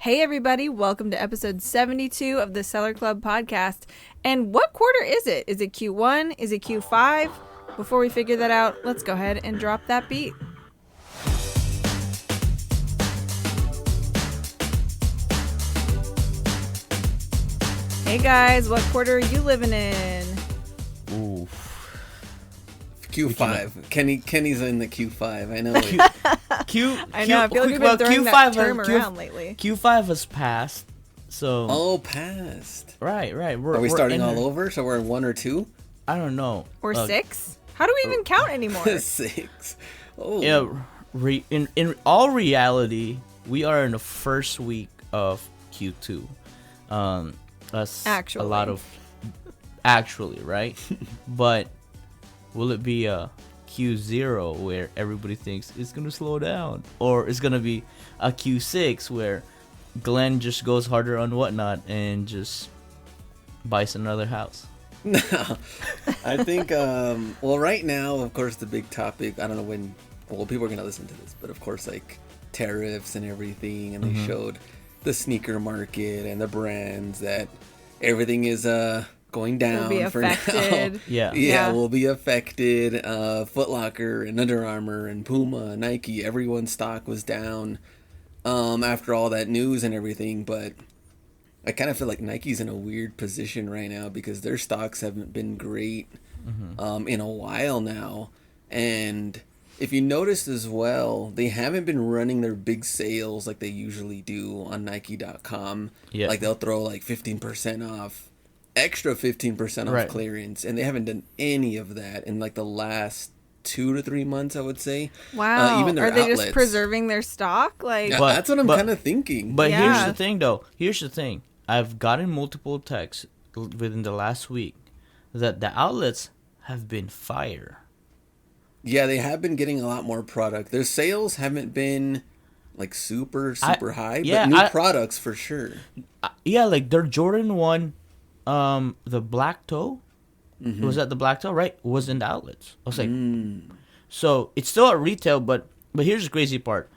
Hey everybody, welcome to episode 72 of the Seller Club podcast. And what quarter is it? Is it Q1? Is it Q5? Before we figure that out, let's go ahead and drop that beat. Hey guys, what quarter are you living in? Ooh. Q5. Kenny's in the Q5. I know. I know. I feel like we've been throwing that term around lately. Q5 has passed. So. Oh, passed. Right. Are we starting all over? So we're in 1 or 2? I don't know. Or 6? How do we even count anymore? 6. Oh. Yeah. In all reality, we are in the first week of Q2. Actually. A lot of. Actually, right? But. Will it be a Q0 where everybody thinks it's going to slow down? Or it's going to be a Q6 where Glenn just goes harder on Whatnot and just buys another house? No. I think, well, right now, of course, the big topic, I don't know when, well, people are going to listen to this, but of course, like tariffs and everything, and they showed the sneaker market and the brands that everything is, going down will be for affected. now. Yeah, will be affected. Foot Locker and Under Armour and Puma, Nike, everyone's stock was down after all that news and everything. But I kind of feel like Nike's in a weird position right now because their stocks haven't been great in a while now. And if you noticed as well, they haven't been running their big sales like they usually do on Nike.com. Yeah. Like they'll throw like 15% off. Extra 15% off clearance, and they haven't done any of that in like the last 2 to 3 months, I would say. Wow. Even their Are they outlets. just preserving their stock? Like, Yeah, that's what I'm kind of thinking. But Yeah. here's the thing, though. Here's the thing. I've gotten multiple texts within the last week that the outlets have been fire. Yeah, they have been getting a lot more product. Their sales haven't been like super high, but new products for sure. Yeah, like their Jordan 1, the black toe, was that the black toe, right? Was in the outlets. I was like, so it's still at retail, but here's the crazy part.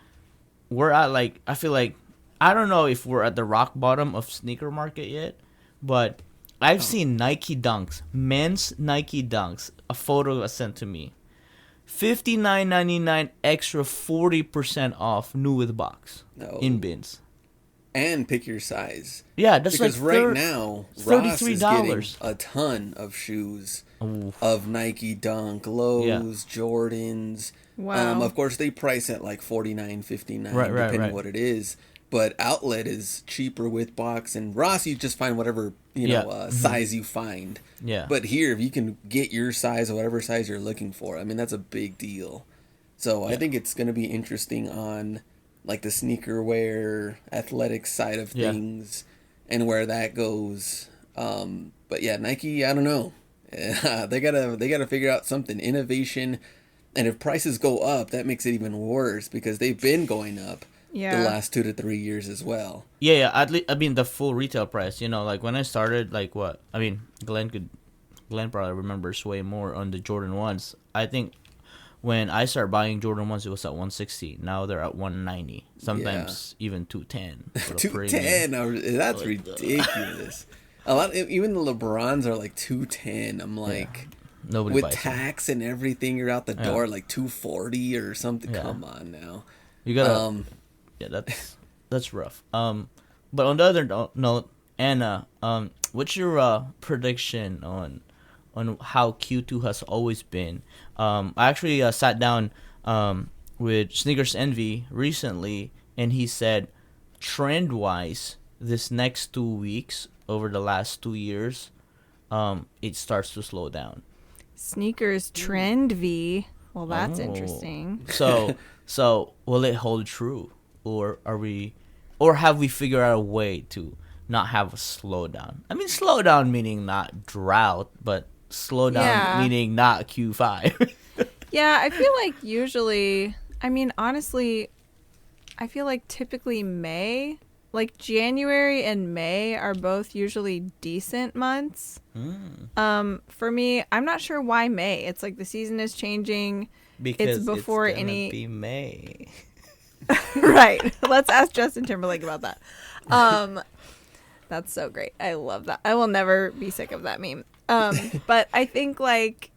We're at like, I feel like, I don't know if we're at the rock bottom of sneaker market yet, but I've seen Nike Dunks, men's Nike Dunks, a photo was sent to me. $59.99 extra 40% off new with box in bins. And pick your size. Yeah, that's because like right now Ross is getting $33. a ton of shoes of Nike Dunk, Lows, Jordans. wow. Of course, they price at like $49, $59, Right, depending what it is. But outlet is cheaper with box, and Ross you just find whatever size you find. Yeah. But here, if you can get your size or whatever size you're looking for, I mean that's a big deal. So I think it's going to be interesting on like the sneaker wear, athletic side of things, and where that goes. But yeah, Nike, I don't know. They gotta figure out something, innovation, and if prices go up, that makes it even worse because they've been going up the last 2 to 3 years as well. Yeah. I mean the full retail price. Like when I started, like what? I mean, Glenn probably remembers way more on the Jordan 1s. I think when I started buying Jordan 1s, it was at $160. Now they're at $190. Sometimes even $210. $210. That's ridiculous. A lot, even the LeBrons are like $210. I'm like, nobody with buys tax and everything, you're out the door like $240 or something. Yeah. Come on now. You gotta. That's rough. But on the other note, Anna, what's your prediction on how Q2 has always been? I actually sat down with Sneakers Envy recently, and he said, trend-wise, this next 2 weeks over the last 2 years, it starts to slow down. Sneakers trend V. Well, that's interesting. So will it hold true, or have we figured out a way to not have a slowdown? I mean, slowdown meaning not drought, but slowdown meaning not Q5. Yeah, I feel like usually, I mean, honestly, I feel like typically May, like January and May are both usually decent months. For me, I'm not sure why May. It's like the season is changing. Because it's before it's gonna any be May. Right. Let's ask Justin Timberlake about that. That's so great. I love that. I will never be sick of that meme. But I think like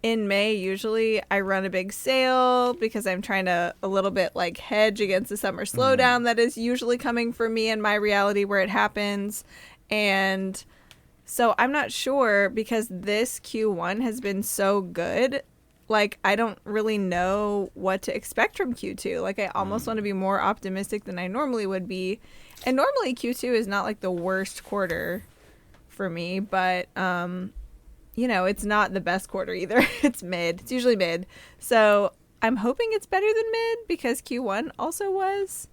in May, usually I run a big sale because I'm trying to a little bit like hedge against the summer slowdown that is usually coming for me and my reality where it happens. And so I'm not sure because this Q1 has been so good. Like, I don't really know what to expect from Q2. Like, I almost want to be more optimistic than I normally would be. And normally Q2 is not like the worst quarter for me, but you know, it's not the best quarter either. It's mid. It's usually mid. So I'm hoping it's better than mid because Q1 also was.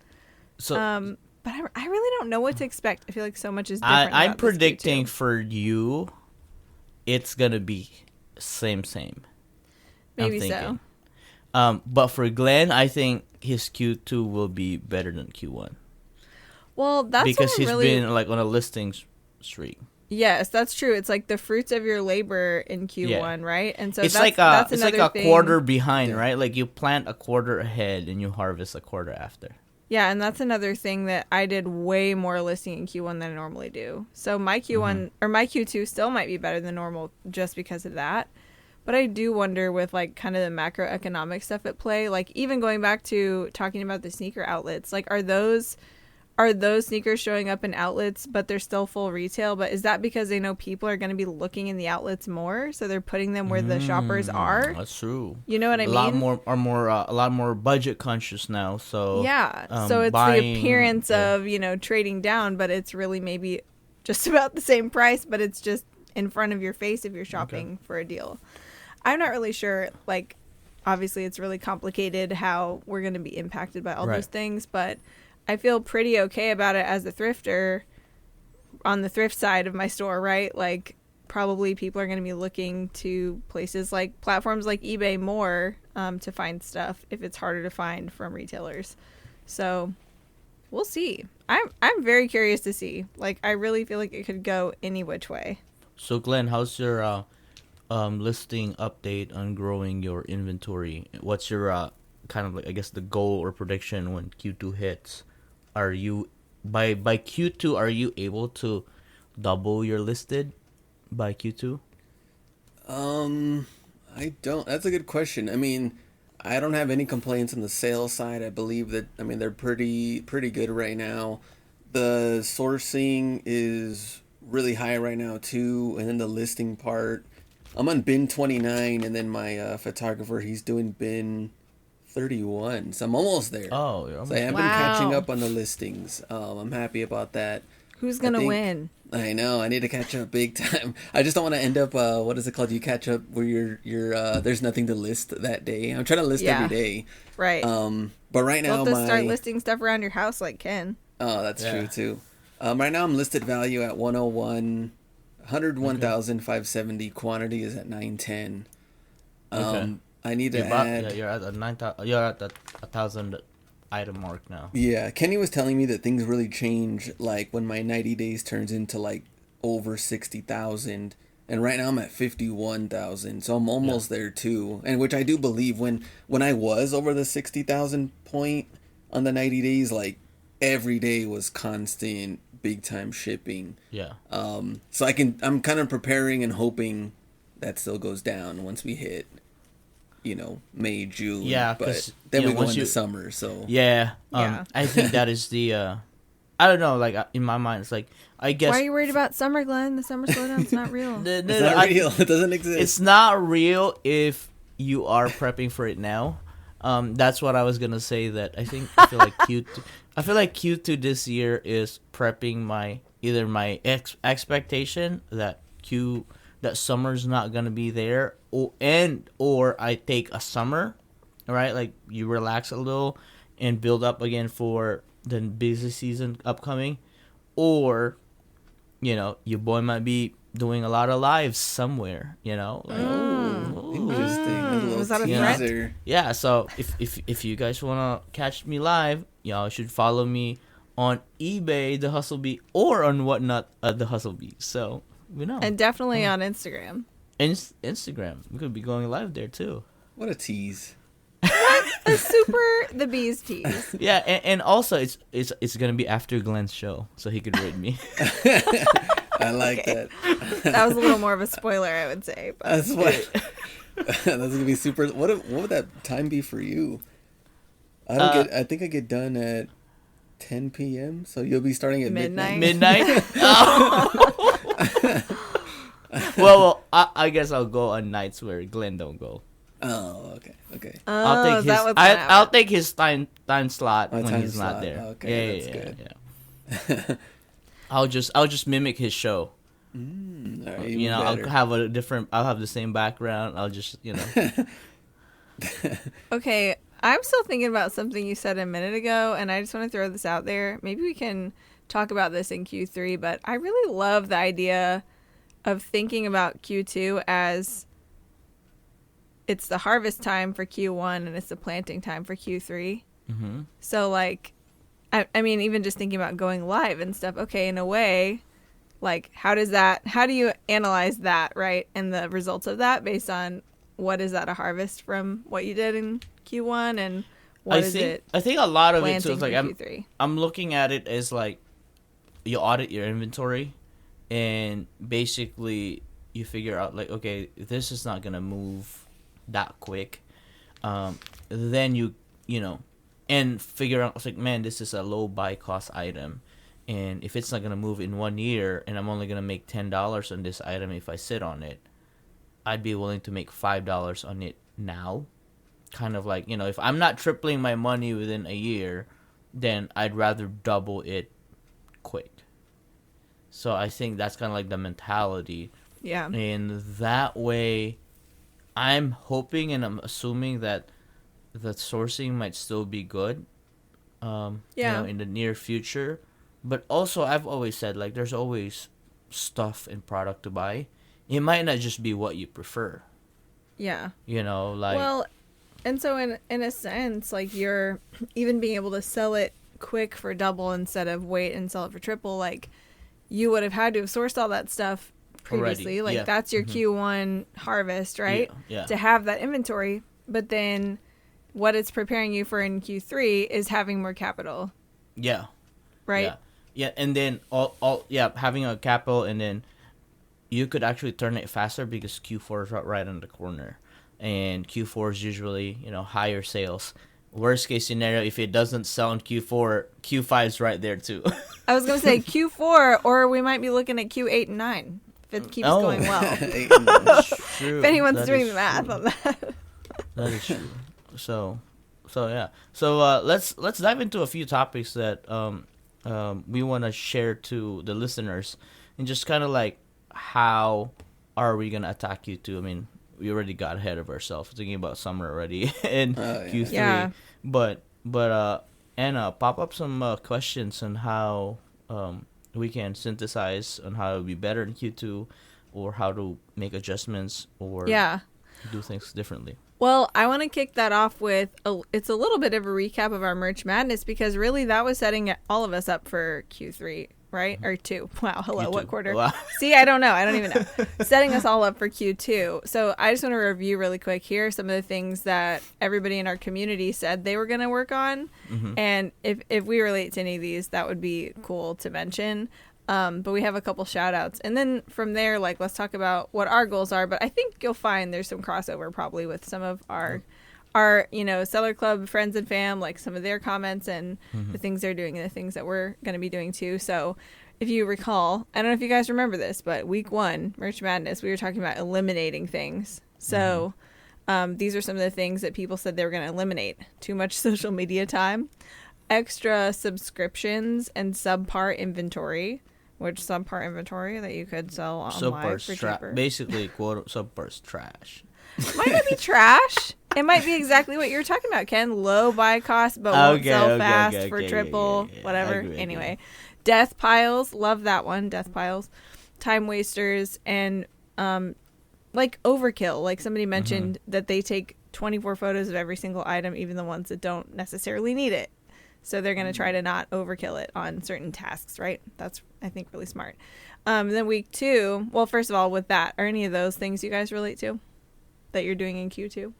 So, But I really don't know what to expect. I feel like so much is different. I'm about this predicting Q2. for you, it's gonna be same. Maybe I'm thinking. so. But for Glenn, I think his Q2 will be better than Q1 Well, that's because what I'm he's really... been like on a listing streak. Yes, that's true. It's like the fruits of your labor in Q1, right? And so It's that's it's like another a thing. quarter behind, Yeah. right? Like you plant a quarter ahead and you harvest a quarter after. Yeah, and that's another thing that I did way more listing in Q1 than I normally do. So my Q1 or my Q2 still might be better than normal just because of that. But I do wonder with like kind of the macroeconomic stuff at play, like even going back to talking about the sneaker outlets, like are those sneakers showing up in outlets but they're still full retail, but is that because they know people are going to be looking in the outlets more, so they're putting them where the shoppers are? That's true. You know what I A mean? lot more budget conscious now. So Yeah. So it's buying, the appearance of, you know, trading down, but it's really maybe just about the same price, but it's just in front of your face if you're shopping for a deal. I'm not really sure. Like, obviously, it's really complicated how we're going to be impacted by all Right. those things, but I feel pretty okay about it as a thrifter on the thrift side of my store, right? Like, probably people are going to be looking to places like platforms like eBay more to find stuff if it's harder to find from retailers. So we'll see. I'm very curious to see. Like, I really feel like it could go any which way. So Glenn, how's your listing update on growing your inventory? What's your kind of like I guess the goal or prediction when Q2 hits? Are you by Q2 are you able to double your listed by Q2? I don't. That's a good question. I mean, I don't have any complaints on the sales side. I believe that. I mean, they're pretty good right now. The sourcing is really high right now too, and then the listing part. I'm on bin 29, and then my photographer he's doing bin 31, so I'm almost there. Oh, you're So I have Wow. been catching up on the listings. I'm happy about that. Who's going to think- win? I know. I need to catch up big time. I just don't want to end up. What is it called? You catch up where you're. There's nothing to list that day. I'm trying to list Yeah. every day. Right. But right now We'll have to my. start listing stuff around your house like Ken. Oh, that's Yeah. true too. Right now I'm listed value at 101, 101,570. Quantity is at 910. Okay. I need to add. You're at a 9,000. You're at the 1,000 item mark now. Yeah, Kenny was telling me that things really change like when my 90 days turns into like over 60,000, and right now I'm at 51,000, so I'm almost there too. And which I do believe when I was over the 60,000 point on the 90 days, like every day was constant big time shipping. Yeah. So I'm kind of preparing and hoping that still goes down once we hit, May, June. Yeah, but 'cause, then you we know, go once into you- summer. So Yeah. Yeah. I think that is the. I don't know. Like in my mind, it's like I guess. Why are you worried about summer, Glenn? The summer slowdown's not real. it's not real. It doesn't exist. It's not real if you are prepping for it now. That's what I was gonna say. That I feel like Q2. I feel like Q2 this year is prepping my expectation that summer's not gonna be there, or I take a summer, right? Like you relax a little and build up again for the busy season upcoming, or your boy might be doing a lot of lives somewhere. Like, Interesting. A little Was that a threat? teaser. yeah, so if you guys wanna catch me live, y'all should follow me on eBay, the Hustle Bee, or on Whatnot, the Hustle Bee. So And definitely on Instagram. Instagram, we could be going live there too. What a tease. a super the bees tease. Yeah, and also it's gonna be after Glenn's show, so he could rate me. I like that. That was a little more of a spoiler, I would say. But. That's what. That's gonna be super. What would that time be for you? I think I get done at 10 p.m. So you'll be starting at midnight. Midnight. Oh. well, I guess I'll go on nights where Glenn don't go. Oh, okay. I'll take his time slot when time he's slot. not there. Okay, that's good. Yeah. I'll just mimic his show. All right, You know, better. I'll have the same background. I'll just, you know. Okay, I'm still thinking about something you said a minute ago, and I just want to throw this out there. Maybe we can talk about this in Q3, but I really love the idea of thinking about Q2 as it's the harvest time for Q1 and it's the planting time for Q3. Mm-hmm. So, like, I mean, even just thinking about going live and stuff, okay, in a way, like, how do you analyze that, right? And the results of that based on what is that a harvest from what you did in Q1 and what is it I think a lot of it planting too is like for Q3? I'm looking at it as like you audit your inventory and basically you figure out like, okay, this is not gonna move that quick. Then you know, and figure out it's like, man, this is a low buy cost item, and if it's not gonna move in 1 year, and I'm only gonna make $10 on this item if I sit on it, I'd be willing to make $5 on it now. Kind of like, you know, if I'm not tripling my money within a year, then I'd rather double it quick. So I think that's kind of like the mentality. Yeah. And that way, I'm hoping and I'm assuming that the sourcing might still be good, you know, in the near future. But also, I've always said, like, there's always stuff and product to buy. It might not just be what you prefer. Yeah. You know, like... Well, and so in a sense, like, you're even being able to sell it quick for double instead of wait and sell it for triple, like, you would have had to have sourced all that stuff previously. Already. Like, Yeah. that's your Q1 harvest, right? Yeah. To have that inventory. But then what it's preparing you for in Q3 is having more capital, Yeah. right? Yeah. Yeah, and then having a capital, and then you could actually turn it faster because Q4 is right on the corner, and Q4 is usually, you know, higher sales. Worst case scenario, if it doesn't sell in Q4, Q5 is right there too. I was gonna say Q4, or we might be looking at Q8 and 9 if it keeps going well. True. If anyone's That doing is the math true. on that. That is true. So yeah. So let's dive into a few topics that we want to share to the listeners, and just kind of like, how are we gonna attack Q2? I mean, we already got ahead of ourselves thinking about summer already in Q3. Yeah. But Anna, pop up some questions on how we can synthesize on how to be better in Q2, or how to make adjustments, or do things differently. Well, I want to kick that off with it's a little bit of a recap of our Merch Madness, because really that was setting all of us up for Q3, right? Or 2. Wow, hello, Q2. what quarter? Wow. See, I don't know. I don't even know. Setting us all up for Q2. So I just want to review really quick here some of the things that everybody in our community said they were going to work on. Mm-hmm. And if we relate to any of these, that would be cool to mention. But we have a couple shout outs, and then from there, like, let's talk about what our goals are. But I think you'll find there's some crossover probably with some of our you know, Seller Club friends and fam, like some of their comments and the things they're doing and the things that we're going to be doing too. So if you recall, I don't know if you guys remember this, but week 1 Merch Madness, we were talking about eliminating things. So these are some of the things that people said they were going to eliminate: too much social media time, extra subscriptions, and subpar inventory. Which subpar inventory that you could sell online for cheaper. Basically, quote, subpar's trash. Might not be trash. It might be exactly what you're talking about, Ken. Low buy cost, but won't sell fast for triple, whatever. Anyway, death piles. Love that one. Death piles. Time wasters, and like overkill. Like somebody mentioned that they take 24 photos of every single item, even the ones that don't necessarily need it. So they're going to try to not overkill it on certain tasks, right? That's, I think, really smart. Then week 2, well, first of all, with that, are any of those things you guys relate to that you're doing in Q2?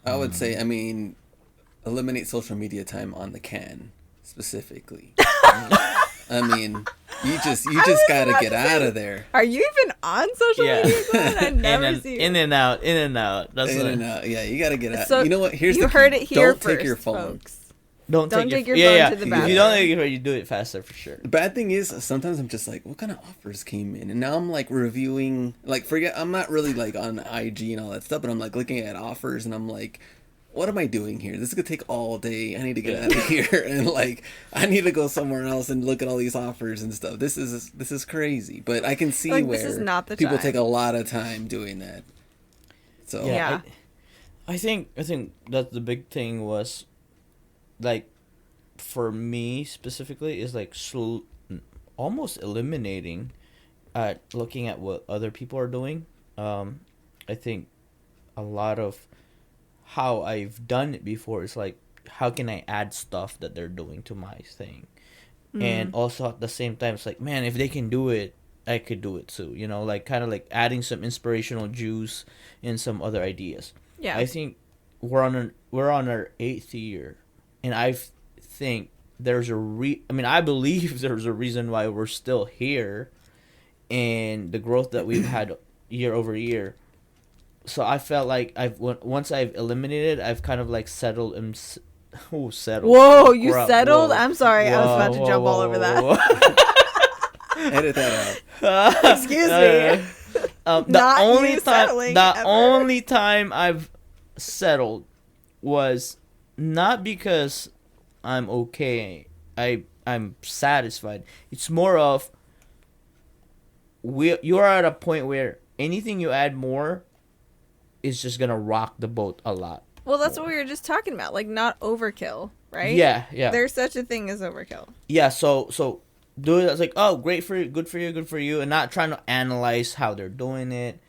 I would say, I mean, eliminate social media time on the can specifically. I mean, you just gotta get out of there. Are you even on social Yeah. media, Glenn? I never see you. In and out. That's In what, and out. Yeah, you gotta get out. So you know what? Here's you the heard key. it here Don't first, take your phone. folks. Don't Don't take take your your phone yeah, to the If you bathroom. don't take your phone, you do it faster for sure. The bad thing is sometimes I'm just like, what kind of offers came in? And now I'm like reviewing, like forget, I'm not really like on IG and all that stuff, but I'm like looking at offers and I'm like, what am I doing here? This is gonna take all day. I need to get out of here and like I need to go somewhere else and look at all these offers and stuff. This is crazy, but I can see Like, where this is not the people time. take a lot of time doing that. So Yeah. I think that the big thing was, like, for me specifically, is like almost eliminating, looking at what other people are doing. I think a lot of how I've done it before is like, how can I add stuff that they're doing to my thing, and also at the same time, it's like, man, if they can do it, I could do it too. You know, like kind of like adding some inspirational juice and some other ideas. Yeah. I think we're on our 8th year, and I think there's I believe there's a reason why we're still here, and the growth that we've had year over year. So I felt like once I've eliminated, I've kind of like settled and settled. Whoa, you Whoa. settled? I'm sorry, I was Whoa, about to whoa, jump all whoa, over whoa, that. edit that out. Excuse me. The Not only you time, settling the ever. only time I've settled was not because I'm okay. I'm satisfied. It's more of you're at a point where anything you add more is just gonna rock the boat a lot. Well, that's what we were just talking about, like not overkill, right? Yeah. There's such a thing as overkill. Yeah, so do it. It's like, oh, great for you, good for you, and not trying to analyze how they're doing it.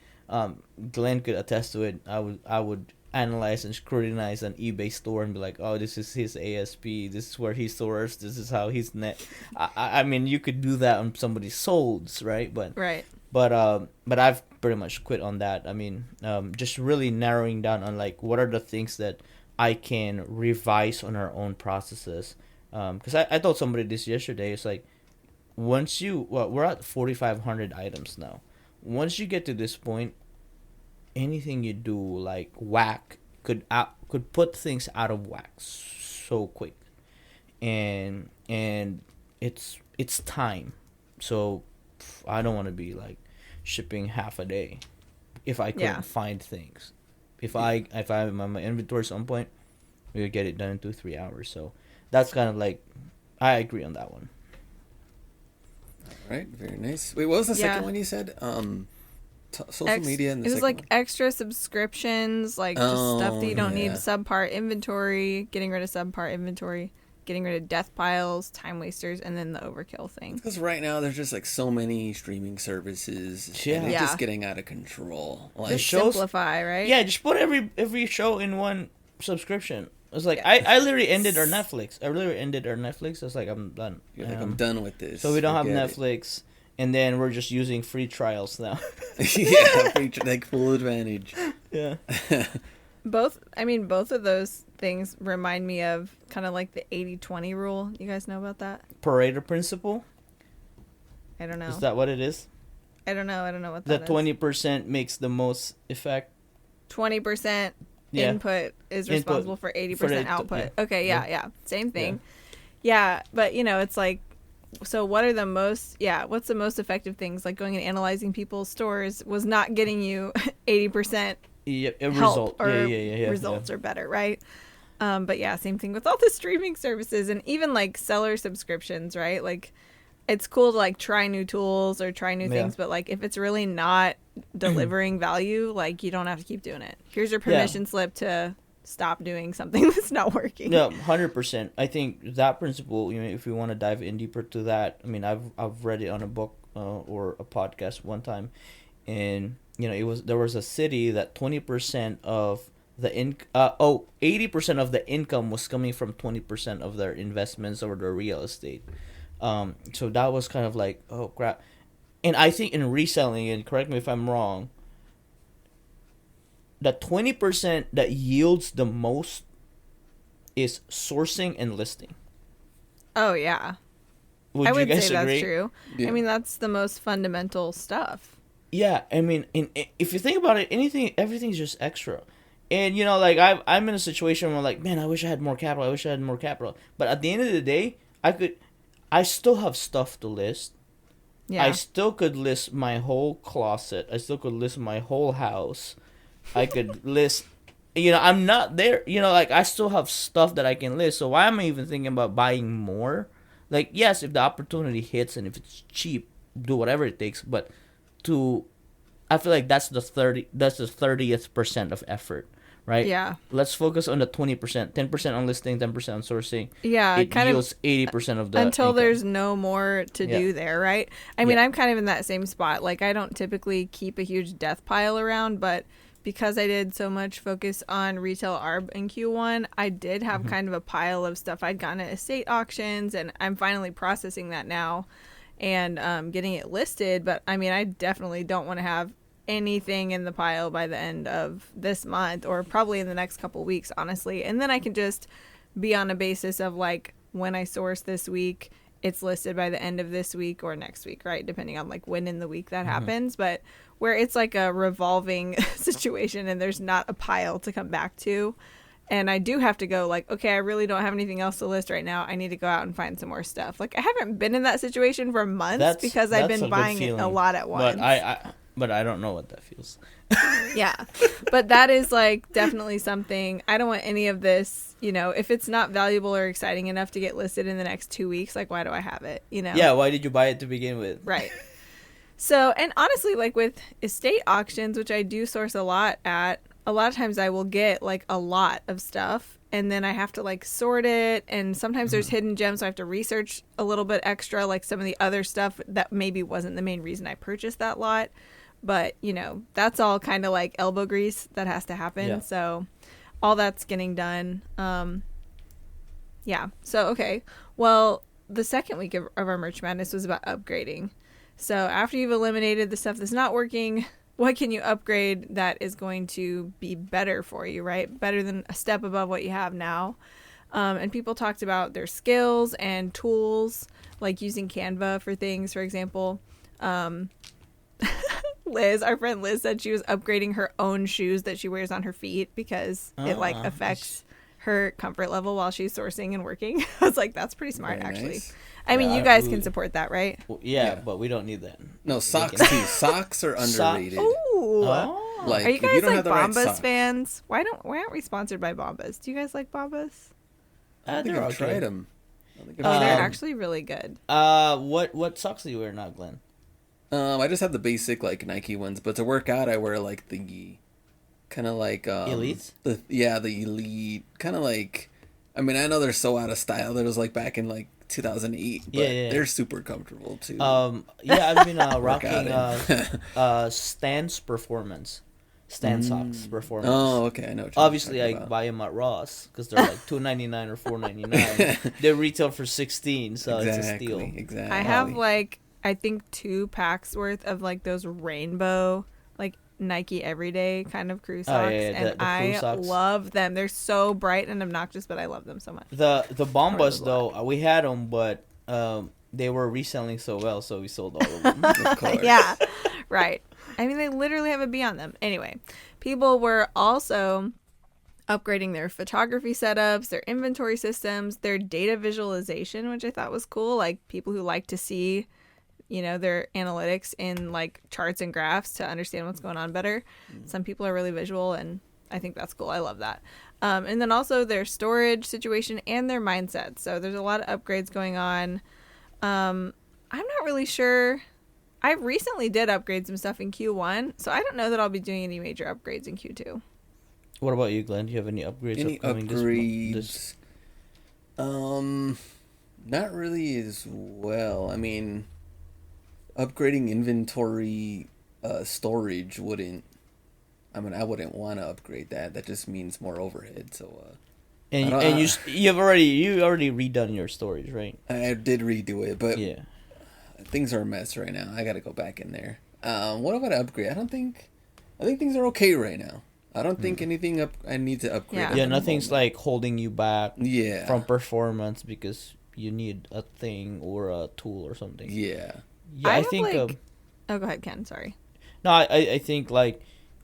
Glenn could attest to it. I would analyze and scrutinize an eBay store and be like, oh, this is his ASP. This is where he sourced. This is how he's net. I mean, you could do that on somebody's solds, right? Right. But I've pretty much quit on that. I mean, just really narrowing down on like what are the things that I can revise on our own processes. Because I told somebody this yesterday. It's like, we're at 4,500 items now. Once you get to this point, anything you do like whack could put things out of whack so quick, and it's time. So I don't want to be like shipping half a day if I couldn't find things. If I have my inventory at some point, we would get it done in 2-3 hours. So that's kind of like, I agree on that one. All right, very nice. Wait, what was the second one you said? Social media and the it was second like one? extra subscriptions, like just stuff that you don't need. yeah. Subpart inventory, getting rid of subpart inventory, getting rid of death piles, time wasters, and then the overkill thing. Because right now there's just like so many streaming services. Yeah. And it's Yeah. just getting out of control. Like, The shows- Simplify, right? Yeah, just put every show in one subscription. It's like, I literally ended our Netflix. It's like, I'm done. you're like, I'm done with this. So we don't have Forget it. Netflix, and then we're just using free trials now. Yeah, take full advantage. Yeah. Both of those things remind me of kind of like the 80-20 rule. You guys know about that? Pareto principle. I don't know. Is that what it is? I don't know what The that is. 20% makes the most effect. 20% Yeah. input is Input responsible for 80% output. yeah. Okay, yeah. Same thing. Yeah, but it's like, so what are the most, what's the most effective things? Like going and analyzing people's stores was not getting you 80% Yeah, a help result. or Yeah. results are better, right? But yeah, same thing with all the streaming services and even like seller subscriptions, right? Like it's cool to like try new tools or try new things, but like if it's really not delivering value, like you don't have to keep doing it. Here's your permission slip to stop doing something that's not working. No, 100%. I think that principle, if we want to dive in deeper to that, I mean, I've read it on a book or a podcast one time, and there was a city that 20% of the 80% of the income was coming from 20% of their investments or their real estate. So that was kind of like, oh crap. And I think in reselling, and correct me if I'm wrong, the 20% that yields the most is sourcing and listing. Oh yeah. Would I you would guys say agree? that's true. Yeah. I mean, that's the most fundamental stuff. Yeah, I mean, if you think about it, everything's just extra. And you know, like I'm in a situation where like, man, I wish I had more capital. I wish I had more capital. But at the end of the day, I still have stuff to list. Yeah. I still could list my whole closet. I still could list my whole house. I could list, you know, I'm not there. You know, like I still have stuff that I can list. So why am I even thinking about buying more? Like, yes, if the opportunity hits and if it's cheap, do whatever it takes. But I feel like that's the 30th percent of effort, right? Yeah. Let's focus on the 20%, 10% on listing, 10% on sourcing. Yeah, It kind of yields 80% of the until income. there's no more to Yeah. do there, right? I mean, Yeah. I'm kind of in that same spot. Like, I don't typically keep a huge death pile around, but because I did so much focus on retail arb in Q1, I did have Mm-hmm. kind of a pile of stuff I'd gotten at estate auctions, and I'm finally processing that now and getting it listed. But I mean, I definitely don't want to have anything in the pile by the end of this month, or probably in the next couple weeks, honestly. And then I can just be on a basis of like, when I source this week, it's listed by the end of this week or next week, right? Depending on like when in the week that happens. But where it's like a revolving situation and there's not a pile to come back to. And I do have to go like, okay, I really don't have anything else to list right now. I need to go out and find some more stuff. Like, I haven't been in that situation for months because I've that's a been good buying it a feeling. lot at once. But I don't know what that feels. Yeah. But that is like definitely something. I don't want any of this, you know, if it's not valuable or exciting enough to get listed in the next 2 weeks, like, why do I have it? You know? Yeah, why did you buy it to begin with? Right. So, and honestly, like with estate auctions, which I do source a lot at, a lot of times I will get like a lot of stuff and then I have to like sort it. And sometimes there's hidden gems. So I have to research a little bit extra, like some of the other stuff that maybe wasn't the main reason I purchased that lot. But, you know, that's all kind of like elbow grease that has to happen. Yeah. So all that's getting done. Yeah. So, okay. Well, the second week of our Merch Madness was about upgrading. So after you've eliminated the stuff that's not working, what can you upgrade that is going to be better for you, right? Better than a step above what you have now. And people talked about their skills and tools, like using Canva for things, for example. Liz, our friend Liz, said she was upgrading her own shoes that she wears on her feet because it like affects her comfort level while she's sourcing and working. I was like, that's pretty smart, Very actually. nice. I mean, Yeah, you guys ooh. can support that, right? Well, yeah, Yeah. but we don't need that. No, socks too. Socks are Sock- underrated. Ooh. Oh. Like, Are you if guys don't like have the right Bombas socks- fans? Why aren't we sponsored by Bombas? Do you guys like Bombas? I think they're I've okay. tried them. Oh, they're Um, actually really good. What socks do you wear now, Glenn? I just have the basic like Nike ones, but to work out, I wear like the kind of like Elites? The elite kind of like. I mean, I know they're so out of style. That was like back in like 2008, but Yeah. they're super comfortable too. Yeah, I've been Work rocking out Stan's Performance, Stan socks Performance. Oh, okay, I know. What you're Obviously, talking I about. buy them at Ross because they're like $2.99 or $4.99. They retail for $16, so it's a steal. Exactly. I have like, I think 2 packs worth of like those rainbow, like Nike Everyday kind of crew socks. yeah, and the crew I socks. love them. They're so bright and obnoxious, but I love them so much. The Bombas the though, we had them, but they were reselling so well, so we sold all of them. Of course. Yeah, right. I mean, they literally have a B on them. Anyway, people were also upgrading their photography setups, their inventory systems, their data visualization, which I thought was cool. Like people who like to see, you know, their analytics in like charts and graphs to understand what's going on better. Some people are really visual, and I think that's cool. I love that. And then also their storage situation and their mindset. So there's a lot of upgrades going on. I'm not really sure. I recently did upgrade some stuff in Q1, so I don't know that I'll be doing any major upgrades in Q2. What about you, Glenn? Do you have any upgrades Any upcoming upgrades? Not really as well. I mean, upgrading inventory storage wouldn't. I mean, I wouldn't want to upgrade that. That just means more overhead. So And I don't- and you already redone your storage, right? I did redo it, but Yeah. things are a mess right now. I got to go back in there. What about an upgrade? I think things are okay right now. I don't think anything I need to upgrade. Yeah. at Yeah, the nothing's moment. like holding you back Yeah. from performance because you need a thing or a tool or something. Yeah. Yeah, I I have, think. like- Oh, go ahead, Ken. Sorry. No, I think like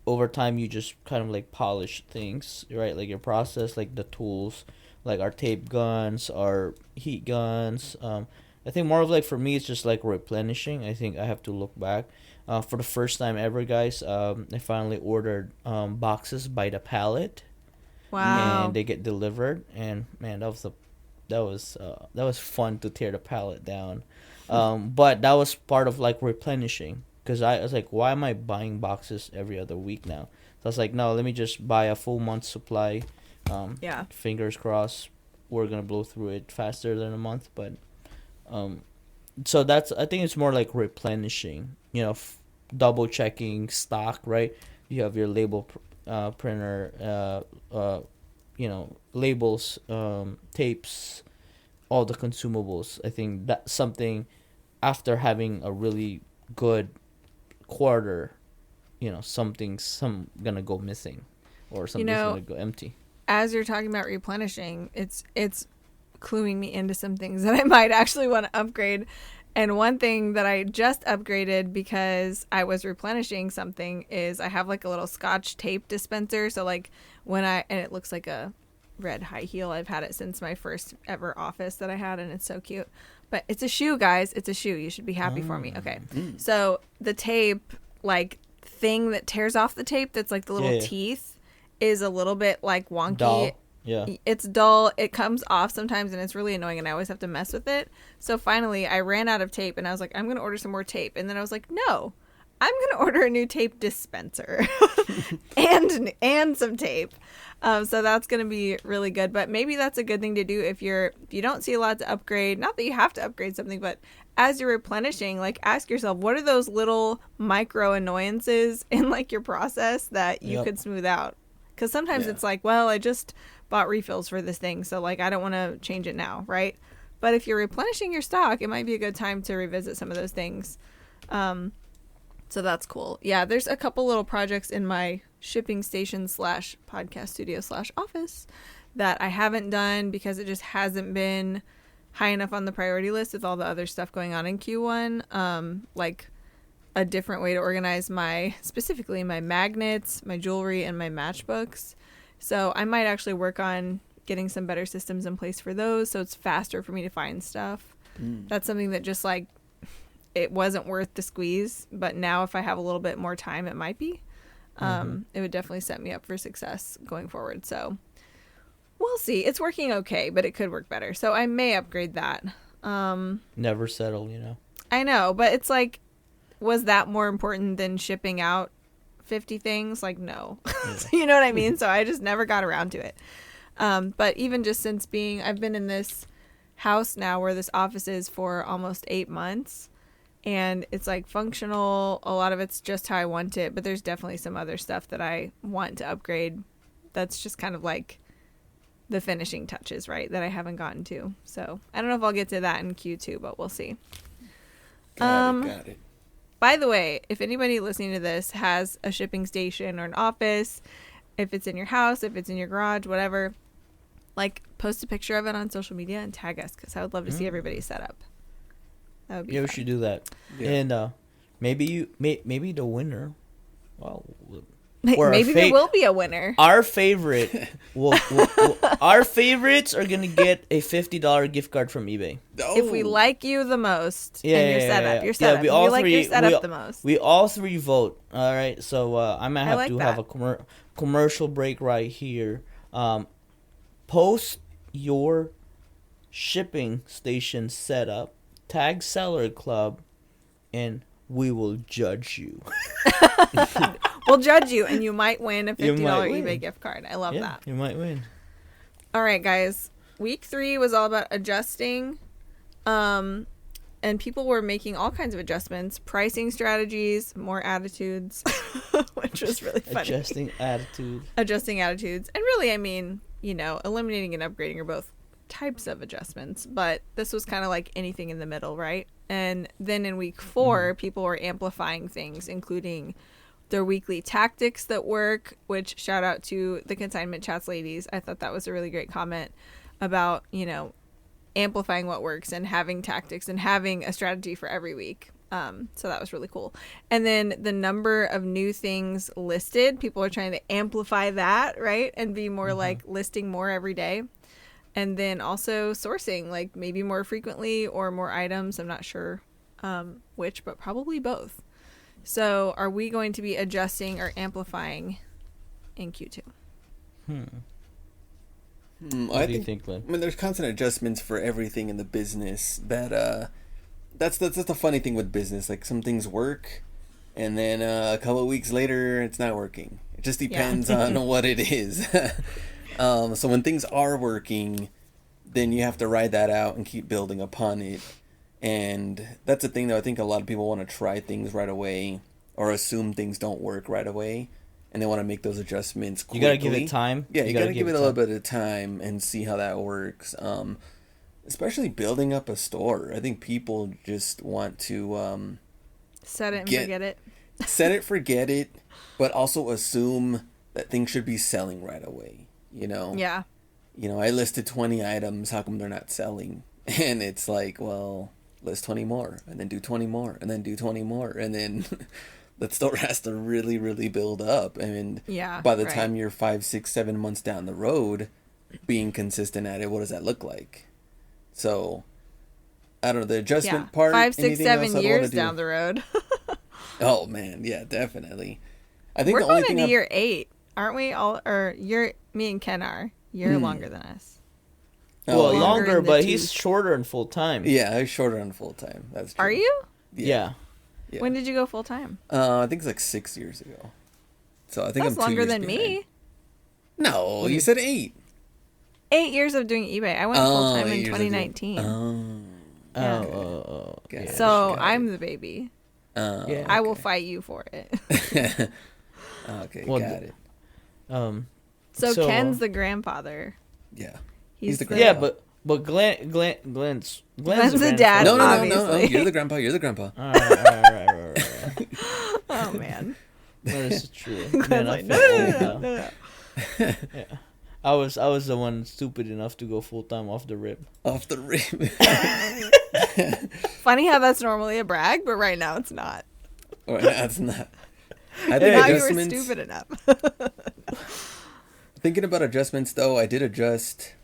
over time you just kind of like polish things, right? Like your process, like the tools, like our tape guns, our heat guns. I think more of like for me it's just like replenishing. I think I have to look back. For the first time ever, guys, I finally ordered boxes by the pallet, Wow. and they get delivered. And man, that was fun to tear the pallet down. But that was part of like replenishing because I was like, why am I buying boxes every other week now? So I was like, no, let me just buy a full month supply. Yeah. Fingers crossed, we're gonna blow through it faster than a month. But so that's I think it's more like replenishing. You know, double checking stock. Right, you have your label printer. You know, labels, tapes, all the consumables. I think that's something after having a really good quarter, you know, some gonna go missing or something's gonna go empty. As you're talking about replenishing, it's cluing me into some things that I might actually want to upgrade. And one thing that I just upgraded because I was replenishing something is I have like a little Scotch tape dispenser. So like and it looks like a red high heel. I've had it since my first ever office that I had, and it's so cute. But it's a shoe, guys. It's a shoe. You should be happy for me. Okay. So the tape, like thing that tears off the tape, that's like the little teeth, is a little bit like wonky. Dull. Yeah. It's dull. It comes off sometimes, and it's really annoying, and I always have to mess with it. So finally, I ran out of tape, and I was like, I'm going to order some more tape. And then I was like, no, I'm going to order a new tape dispenser and some tape. So that's going to be really good. But maybe that's a good thing to do if you don't see a lot to upgrade. Not that you have to upgrade something, but as you're replenishing, like ask yourself, what are those little micro annoyances in like your process that you could smooth out? Because sometimes it's like, well, I just bought refills for this thing, so like I don't want to change it now, right? But if you're replenishing your stock, it might be a good time to revisit some of those things. So that's cool. Yeah, there's a couple little projects in my shipping station / podcast studio / office that I haven't done because it just hasn't been high enough on the priority list with all the other stuff going on in Q1. Like a different way to organize specifically my magnets, my jewelry, and my matchbooks. So I might actually work on getting some better systems in place for those so it's faster for me to find stuff. That's something that just like it wasn't worth the squeeze, but now if I have a little bit more time, it might be. It would definitely set me up for success going forward. So we'll see. It's working okay, but it could work better. So I may upgrade that. Never settle, you know. I know, but it's like, was that more important than shipping out 50 things? Like, no. You know what I mean? So I just never got around to it. But even just since I've been in this house now where this office is for almost 8 months, and it's like functional. A lot of it's just how I want it, but there's definitely some other stuff that I want to upgrade. That's just kind of like the finishing touches, right? That I haven't gotten to. So I don't know if I'll get to that in Q2, but we'll see. Got it. By the way, if anybody listening to this has a shipping station or an office, if it's in your house, if it's in your garage, whatever, like post a picture of it on social media and tag us because I would love to see everybody's setup. That would be Yeah, we fun. should do that. Yeah. And maybe the winner. Well, Maybe there will be a winner. Our favorite, our favorites are gonna get a $50 gift card from eBay. If we like you the most Yeah, and your yeah, setup, yeah. your setup. Yeah, we If all we like your three- setup the most. We all three vote. All right, so I might have like to that. have a commercial break right here. Post your shipping station setup, tag Seller Club, and we will judge you. We'll judge you, and you might win a You $50 might win. eBay gift card. I love Yeah, that. you might win. All right, guys. Week 3 was all about adjusting. And people were making all kinds of adjustments, pricing strategies, more attitudes, which was really funny. Adjusting attitude. And really, I mean, eliminating and upgrading are both types of adjustments, but this was kind of like anything in the middle, right? And then in week 4, people were amplifying things, including their weekly tactics that work, which shout out to the Consignment Chats ladies. I thought that was a really great comment about, amplifying what works and having tactics and having a strategy for every week. So that was really cool. And then the number of new things listed, people are trying to amplify that, right? And be more like listing more every day. And then also sourcing, like maybe more frequently or more items. I'm not sure which, but probably both. So are we going to be adjusting or amplifying in Q2? What do you think, Glenn? I mean, there's constant adjustments for everything in the business. That's the funny thing with business. Like some things work, and then a couple of weeks later, it's not working. It just depends on what it is. So when things are working, then you have to ride that out and keep building upon it. And that's the thing, though. I think a lot of people want to try things right away or assume things don't work right away. And they want to make those adjustments quickly. You gotta give it time. Yeah, you gotta give it a little bit of time and see how that works. Especially building up a store. I think people just want to set it and forget it. Set it, forget it, but also assume that things should be selling right away. Yeah. I listed 20 items. How come they're not selling? And it's like, well, list 20 more, and then do 20 more, and then do 20 more, and then the store has to really, really build up. I mean, by the time you're 5, 6, 7 months down the road, being consistent at it, what does that look like? So, I don't know, the adjustment part. 5, 6, 7 years down the road. Oh man, yeah, definitely. I think we're the only going thing into year 8, aren't we? Me and Ken are. You're longer than us. Well, longer, but he's shorter and full time. Yeah, he's shorter and full time. That's true. Are you? Yeah. When did you go full time? I think it's like 6 years ago. So I think that's I'm 2 longer years than behind. me. No, you said 8. 8 years of doing eBay. I went full time in 2019. Yeah. So I'm the baby. Yeah, I will fight you for it. Okay, Well, got it. So Ken's the grandfather. Yeah. He's the Yeah, grandpa. but Glenn's the dad. No, obviously. you're the grandpa. You're the grandpa. All right. Oh man. That is true. Man, I feel old now. Yeah. I was the one stupid enough to go full time off the rip. Off the rip. Funny how that's normally a brag, but right now it's not. Or that's not. I think Now you were adjustments. stupid enough. Thinking about adjustments, though, I did adjust,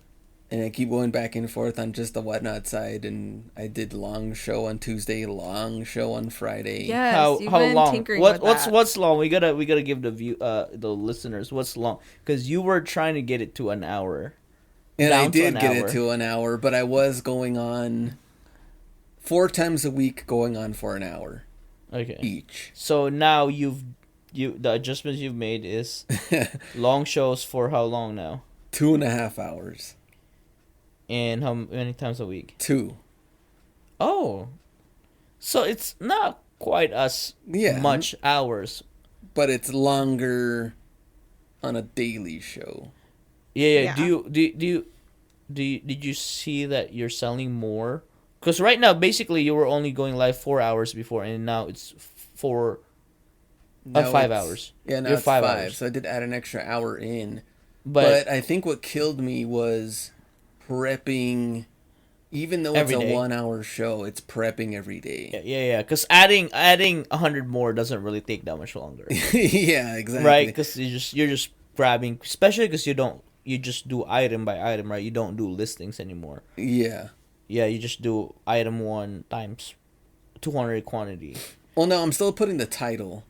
and I keep going back and forth on just the whatnot side. And I did long show on Tuesday, long show on Friday. Yes, how you've how been long? tinkering with that. What's long? We gotta give the listeners what's long, because you were trying to get it to an hour. And I down to did an get hour. it to an hour, but I was going on 4 times a week, going on for an hour Okay. each. So now the adjustments you've made is long shows for how long now? 2.5 hours. And how many times a week? 2. Oh, so it's not quite as much hours. But it's longer on a daily show. Yeah. Did you see that you're selling more? Because right now, basically, you were only going live 4 hours before, and now it's 5 hours. Yeah, now You're it's 5 5. hours. So I did add an extra hour in. But I think what killed me was prepping. Even though Every it's a day. 1 hour show, it's prepping every day. yeah. Because adding 100 more doesn't really take that much longer, Yeah, exactly. right? Because you're just grabbing, especially because you just do item by item, right? You don't do listings anymore. Yeah. Yeah, you just do item 1 times 200 quantity. Well, no, I'm still putting the title.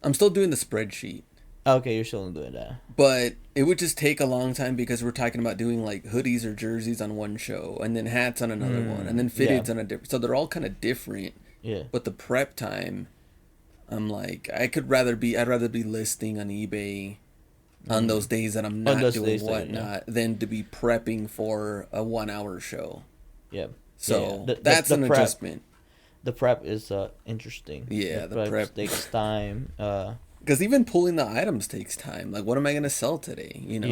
I'm still doing the spreadsheet. Okay, you're still doing that. But it would just take a long time because we're talking about doing like hoodies or jerseys on one show and then hats on another one and then fitteds on a different. So they're all kind of different. Yeah. But the prep time, I'm like, I'd rather be listing on eBay on those days that I'm not doing whatnot than to be prepping for a 1 hour show. Yeah. So Yeah. that's an prep, adjustment. The prep is interesting. Yeah, the prep takes time. Because even pulling the items takes time. Like, what am I going to sell today? You know?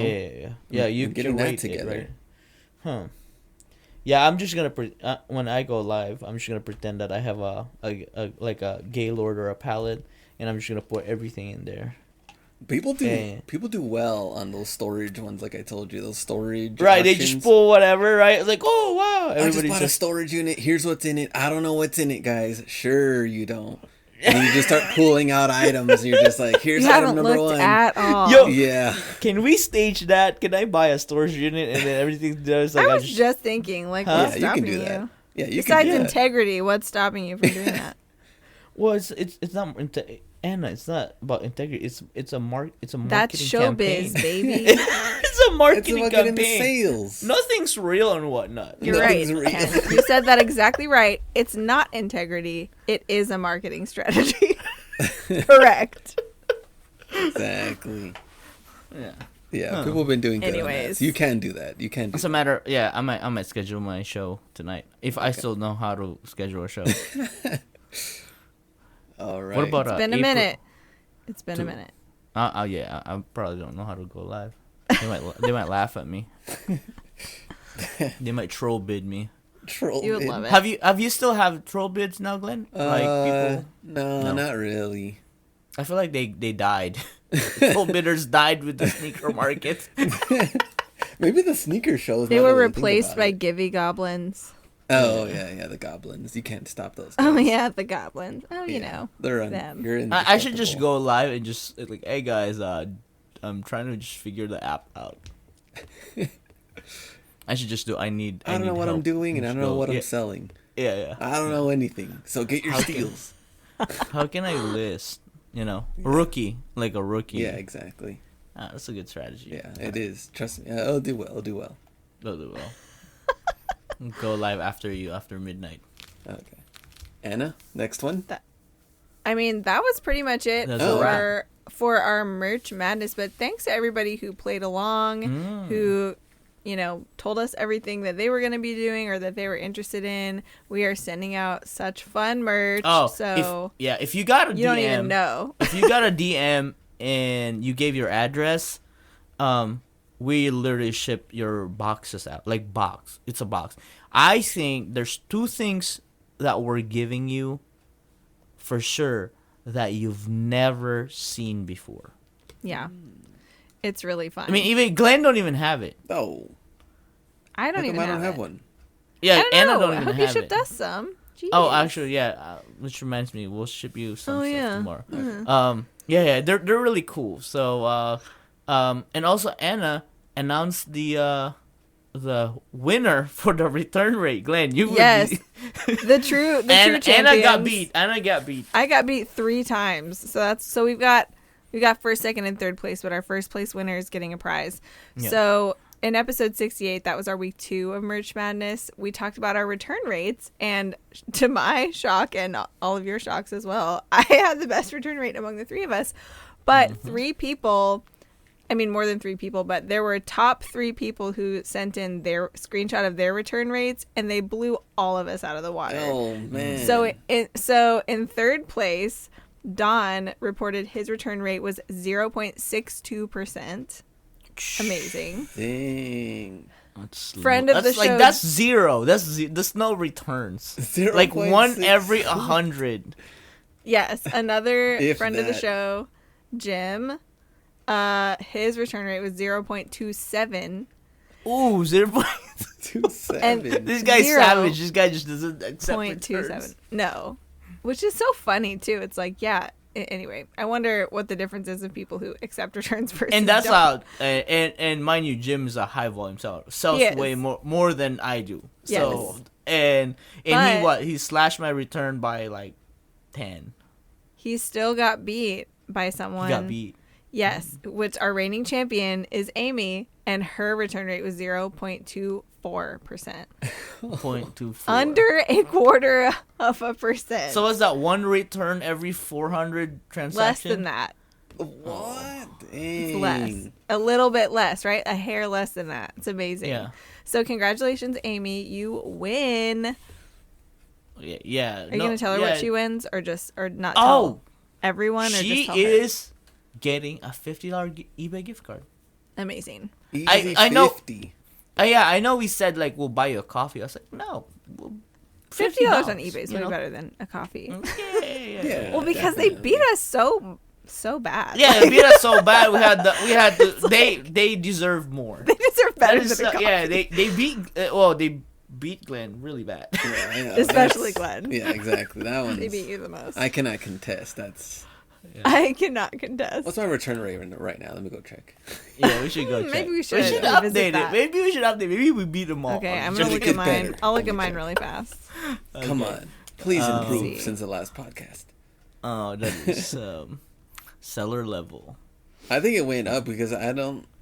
Yeah. You getting that curate it, together. right? Huh. Yeah, I'm just gonna when I go live, I'm just gonna pretend that I have a Gaylord or a pallet, and I'm just gonna put everything in there. People do And- people do well on those storage ones, like I told you, those storage. Right, they auctions. just pull whatever, right? Like, oh wow, I just everybody's bought a storage unit. Here's what's in it. I don't know what's in it, guys. Sure, you don't. And then you just start pulling out items. And you're just like, here's You item haven't number looked one. at all. Yo, Yeah. Can we stage that? Can I buy a storage unit and then everything's just like I was just thinking, like, Huh? what's Yeah, you can stopping do you? that. Yeah, you Besides can do that. integrity, what's stopping you from doing that? Well, it's not Anna. It's not about integrity. It's a marketing That's showbiz, campaign. baby. It's a It's marketing about getting the campaign. sales. Nothing's real and whatnot. You're right. Nothing's real. Ken. You said that exactly right. It's not integrity. It is a marketing strategy. Correct. Exactly. Yeah. Yeah, Huh. people have been doing good on that. Anyways. So you can do that. You can do It's a matter. Yeah, I might schedule my show tonight if I still know how to schedule a show. that. All right. What about It's been a April? minute. It's been a Two. minute. Yeah, I probably don't know how to go live. They might laugh at me. They might troll bid me. troll? You would bid? love it. Have you still have troll bids now, Glenn? Like people. No, No. not really. I feel like they died. Troll bidders died with the sneaker market. Maybe the sneaker shows. They now were that I think replaced about by it. Givey goblins. Oh yeah, the goblins. You can't stop those. Oh guys. yeah, the goblins. Oh, you Yeah, know. they're them. You're I should just go live and just like, hey guys, I'm trying to just figure the app out. I should just do. I I don't know what I'm doing, and I don't know what I'm selling. Yeah. I don't know anything. So get your How can- steals. How can I list? A rookie, like a rookie. Yeah, exactly. That's a good strategy. Yeah, it is. Trust me. It'll do well. It'll do well. They'll do well. Go live after midnight. Okay. Anna, next one. I mean, that was pretty much it That's a for our merch madness. But thanks to everybody who played along, who, told us everything that they were going to be doing or that they were interested in. We are sending out such fun merch. Oh, so if you got a DM, you don't even know. if you got a DM and you gave your address, we literally ship your boxes out. Like box. It's a box. I think there's two things that we're giving you for sure that you've never seen before. Yeah. It's really fun. I mean, even Glenn don't even have it. Oh, I don't how even come I don't have have it. one? Yeah, I don't Anna know. don't I even hope have you shipped it. us some. Jeez. Oh, actually, yeah. Which reminds me, we'll ship you some Oh, stuff yeah. tomorrow. Yeah, they're really cool. So, and also Anna announced the winner for the return rate. Glenn, you would Yes. be- the true Anna champions. got beat. Anna got beat. I got beat 3 times. So we've got first, second, and third place, but our first place winner is getting a prize. Yeah. So in episode 68, that was our week 2 of Merch Madness. We talked about our return rates, and to my shock and all of your shocks as well, I had the best return rate among the 3 of us. But 3 people, I mean more than 3 people, but there were top 3 people who sent in their screenshot of their return rates, and they blew all of us out of the water. Oh man. So in third place, Don reported his return rate was 0.62%. Amazing. Dang. That's Friend of that's the like show- that's zero. That's no returns. 0.6. Like 1 every 100. Yes, another If friend of the that. show, Jim. His return rate was 0.27. Ooh, 0. 2.7. This guy's Zero. savage. This guy just doesn't accept 0.27. returns. No. Which is so funny too. It's like, yeah. Anyway, I wonder what the difference is of people who accept returns versus And that's don't. how, and mind you, Jim is a high volume seller. Sells He is. way more than I do. So Yes. and But- he slashed my return by like 10. He still got beat by He someone. got beat. Yes, which our reigning champion is Amy, and her return rate was 0.24%. 0.24. Under a quarter of a percent. So is that one return every 400 transactions? less than that. What? Dang. It's less. A little bit less, right? A hair less than that. It's amazing. Yeah. So congratulations, Amy. You win. Yeah. Are you going to tell her what she wins or not tell Oh, everyone or she just tell her? is getting a $50 eBay gift card. Amazing. Easy I know- 50. Yeah, I know we said like we'll buy you a coffee. I was like, no, we'll $50 on eBay is you way know? better than a coffee. Yeah. Well, because they definitely. beat us so bad. Yeah, they beat us so bad. They deserve more. They deserve better That is than a coffee. yeah, they beat Glenn really bad. Yeah, I know, Especially that's- Glenn. Yeah, exactly. That one. They beat you the most. I cannot contest. That's. I cannot contest. What's my return rate right now? Let me go check. Yeah, we should go check. Maybe we We should should revisit update it. that. Maybe we should update. Maybe we beat them all. Okay, I'm Just- gonna look get at mine. better. I'll look Let at me mine check. really fast. Come Okay. on, please improve see. since the last podcast. Oh, that is seller level. I think it went up because I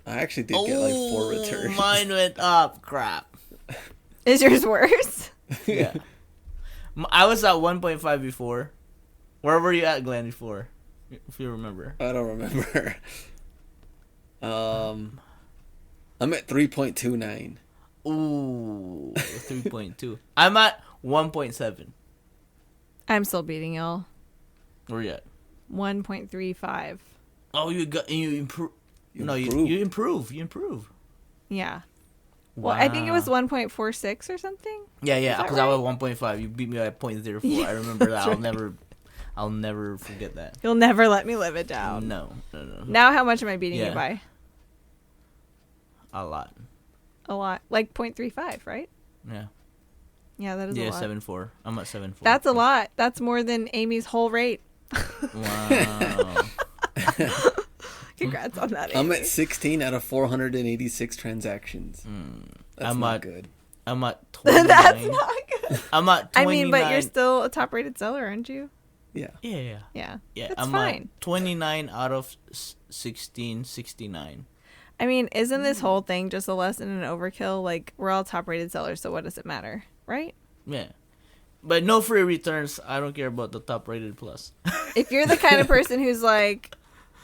actually did get like 4 returns. Mine went up. Crap. Is yours worse? Yeah. I was at 1.5 before. Where were you at, Glenn, before? If you remember. I don't remember. I'm at 3.29. Ooh, 3.2. I'm at 1.7. I'm still beating y'all. Where you at? 1.35. Oh, you improve. You No, improve. you improve. You improve. Yeah. Well, I think it was 1.46 or something. Yeah, that because I right? was 1.5. You beat me by 0.04. I remember that. That's I'll never forget that. You'll never let me live it down. No. Now, how much am I beating Yeah. you by? A lot. A lot. Like 0.35, right? Yeah. Yeah, that is a Yeah, lot. 7.4. I'm at 7.4. That's a lot. That's more than Amy's whole rate. Wow. Congrats on that, I'm Amy. at 16 out of 486 transactions. That's I'm not at- good. I'm at 29. That's not good. I'm at 29. I mean, but you're still a top-rated seller, aren't you? Yeah. Yeah. Yeah. Yeah, That's I'm fine. at 29 out of 69. I mean, isn't this whole thing just a lesson in overkill? Like, we're all top-rated sellers, so what does it matter, right? Yeah. But no free returns. I don't care about the top rated plus. If you're the kind of person who's like,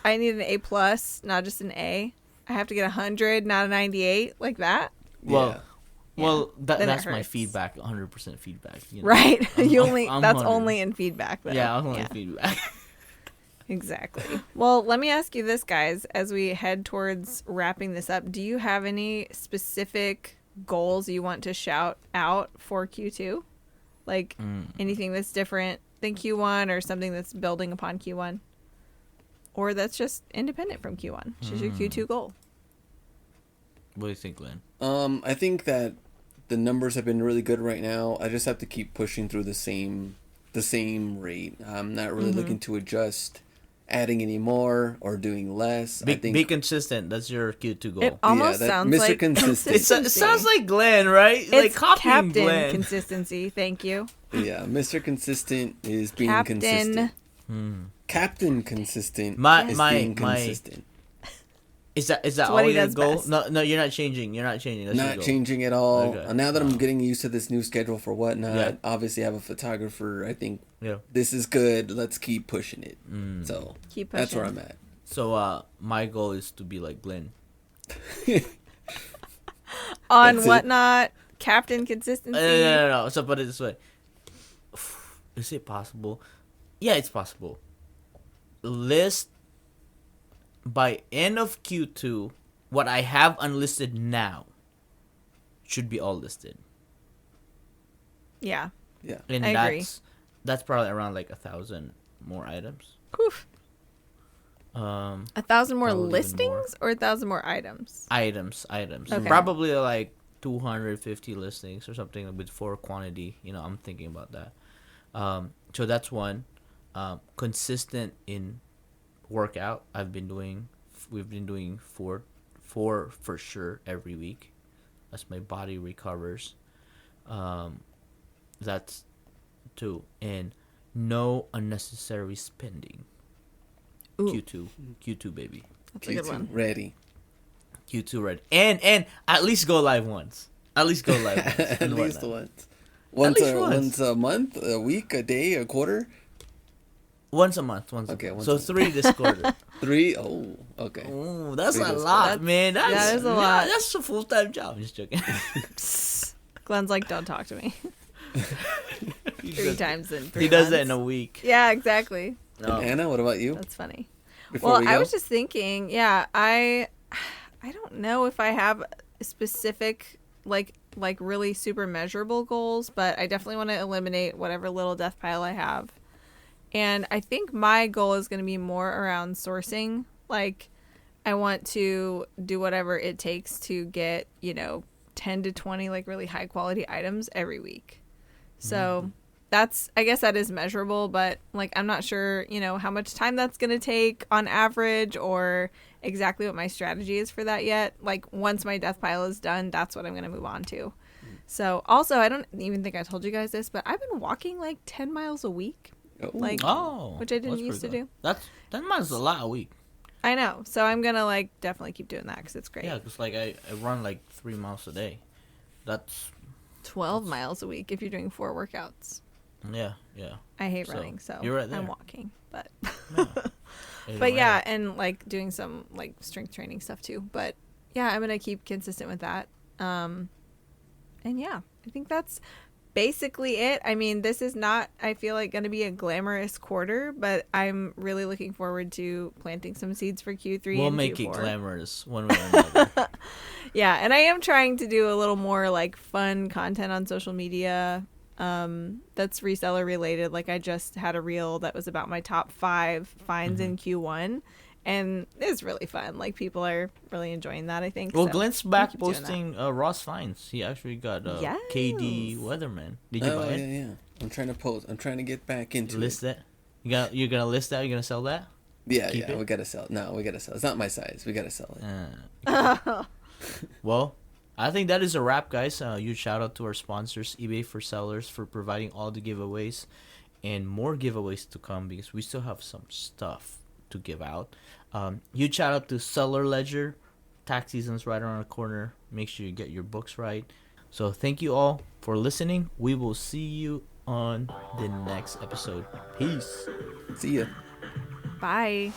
I need an A plus, not just an A. I have to get 100, not a 98, like that. Well, Yeah. well, Then it that's my hurts. feedback. 100% feedback. You know? Right. I'm- You only I'm that's 100. only in feedback though. Yeah, I'm only feedback. Exactly. Well, let me ask you this, guys, as we head towards wrapping this up. Do you have any specific goals you want to shout out for Q2? Like anything that's different than Q1 or something that's building upon Q1? Or that's just independent from Q1? It's just your Q2 goal. What do you think, Glenn? I think that the numbers have been really good right now. I just have to keep pushing through the same rate. I'm not really looking to adjust, adding any more or doing less. I think Be consistent. That's your Q2 goal. It almost that sounds Mr. like Consistent. It sounds like Glenn, right? Like it's copying Captain Glenn. Consistency. Thank you. yeah, Mr. Consistent is being Captain. consistent. Captain Consistent My- is my- being my- consistent. Is that what all he your does goal? best. No, you're not changing. That's your Not goal. changing at all. Okay. Now that I'm getting used to this new schedule for whatnot, Yeah. obviously I have a photographer. I think Yeah. this is good. Let's keep pushing it. So Keep that's where pushing. I'm at. So my goal is to be like Glenn. On That's it. whatnot, Captain Consistency. No. So put it this way. Is it possible? Yeah, it's possible. List by end of Q2 what I have unlisted now should be all listed. Yeah. Yeah. And I agree. that's probably around like 1,000 more items. Oof. 1,000 more Probably even listings more. or 1,000 more items? Items. Okay. Probably like 250 listings or something with 4 quantity. I'm thinking about that. So that's one. Consistent in workout. We've been doing four for sure every week. As my body recovers. That's 2. And no unnecessary spending. Ooh. Q2 baby. That's a good one. Ready. Q2 ready. And at least go live once. At least go live once. At and least whatnot. once. least once. Once a month, a week, a day, a quarter, Once a month. Okay, once So a month. 3 this quarter. 3. Oh, okay. Ooh, that's Three a this lot, quarter. man. That is a lot. That's a full-time job. Just joking. Glenn's like, don't talk to me. he 3 does, times in 3 he does that in months. a week. Yeah, exactly. No. Anna, what about you? That's funny. Before Well, we I go? was just thinking, yeah, I don't know if I have a specific, like, like really super measurable goals, but I definitely want to eliminate whatever little death pile I have. And I think my goal is going to be more around sourcing. Like, I want to do whatever it takes to get, 10 to 20 like really high quality items every week. So I guess that is measurable, but like I'm not sure, how much time that's going to take on average or exactly what my strategy is for that yet. Like once my death pile is done, that's what I'm going to move on to. So also, I don't even think I told you guys this, but I've been walking like 10 miles a week. Like, which I didn't used to do. That's 10 miles a lot a week. I know. So I'm going to like definitely keep doing that because it's great. Yeah, because like I run like 3 miles a day. That's 12 miles a week if you're doing 4 workouts. Yeah. I hate running, so you're right there. I'm walking. But Yeah. but yeah, and like doing some like strength training stuff too. But yeah, I'm going to keep consistent with that. And yeah, I think that's basically it. I mean, this is not, I feel like, going to be a glamorous quarter, but I'm really looking forward to planting some seeds for Q3. We'll and make Q4. it glamorous one way or another. Yeah, and I am trying to do a little more like fun content on social media that's reseller related. Like I just had a reel that was about my top 5 finds in Q1, and it's really fun. Like people are really enjoying that, I think. Well, so Glenn's I'll back keep doing posting Ross finds. He actually got Yes. KD Weatherman. Did you buy it? Yeah. I'm trying to post. I'm trying to get back into List it. that? You're gonna list that? You're gonna sell that? Yeah, Keep it? we gotta sell it. No, we gotta sell it. It's not my size. We gotta sell it. Well, I think that is a wrap, guys. Huge shout out to our sponsors, eBay for Sellers, for providing all the giveaways and more giveaways to come because we still have some stuff to give out. Huge shout out to Seller Ledger. Tax season's right around the corner. Make sure you get your books right. So thank you all for listening. We will see you on the next episode. Peace. See ya. Bye.